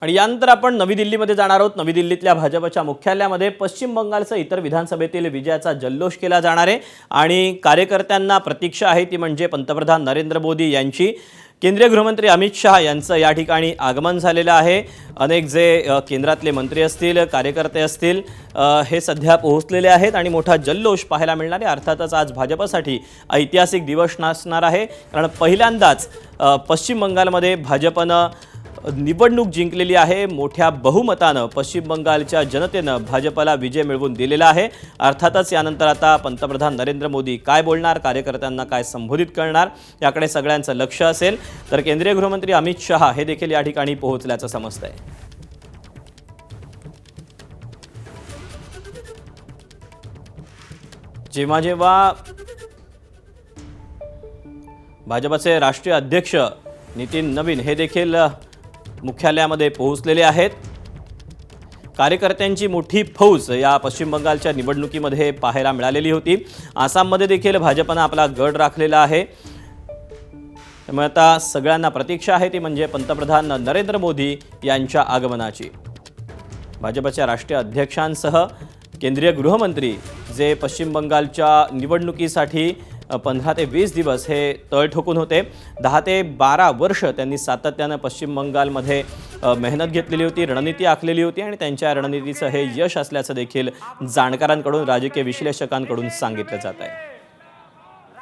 आणि यानंतर आपण नवी दिल्लीमध्ये जाणार आहोत। नवी दिल्लीतल्या भाजपच्या मुख्यालयामध्ये पश्चिम बंगालचा इतर विधानसभेतील विजयाचा जल्लोष केला जाणार आहे आणि कार्यकर्त्यांना प्रतीक्षा आहे ती म्हणजे पंतप्रधान नरेंद्र मोदी यांची। केंद्रीय गृहमंत्री अमित शाह यांचं या ठिकाणी आगमन झालेलं आहे। अनेक जे केंद्रातले मंत्री असतील, कार्यकर्ते असतील, हे सध्या पोहोचलेले आहेत आणि मोठा जल्लोष पाहायला मिळणार आहे। अर्थातच आज भाजपसाठी ऐतिहासिक दिवस असणार आहे, कारण पहिल्यांदाच पश्चिम बंगालमध्ये भाजपनं निवडणूक जिंकलेली आहे। मोठ्या बहुमतानं पश्चिम बंगालच्या जनतेनं भाजपला विजय मिळवून दिलेला आहे। अर्थातच यानंतर आता पंतप्रधान नरेंद्र मोदी काय बोलणार, कार्यकर्त्यांना काय संबोधित करणार, याकडे सगळ्यांचं लक्ष असेल। तर केंद्रीय गृहमंत्री अमित शाह हे देखील या ठिकाणी पोहोचल्याचं समजतंय। जेव्हा जेव्हा भाजपचे राष्ट्रीय अध्यक्ष नितीन नवीन हे देखील मुख्यालयामध्ये पोहोचलेले आहेत। कार्यकर्त्यांची मोठी फौज या पश्चिम बंगालच्या निवडणुकीमध्ये पाहायला मिळालेली होती। आसाममध्ये देखील भाजपनं आपला गड राखलेला आहे। त्यामुळे आता सगळ्यांना प्रतीक्षा आहे ती म्हणजे पंतप्रधान नरेंद्र मोदी यांच्या आगमनाची। भाजपच्या राष्ट्रीय अध्यक्षांसह केंद्रीय गृहमंत्री जे पश्चिम बंगालच्या निवडणुकीसाठी 15 ते 20 दिवस हे तळ ठोकून होते। 10 ते 12 वर्ष त्यांनी सातत्यानं पश्चिम बंगालमध्ये मेहनत घेतलेली होती, रणनीती आखलेली होती आणि त्यांच्या रणनीतीचं हे यश असल्याचं देखील जाणकारांकडून, राजकीय विश्लेषकांकडून सांगितलं जात आहे।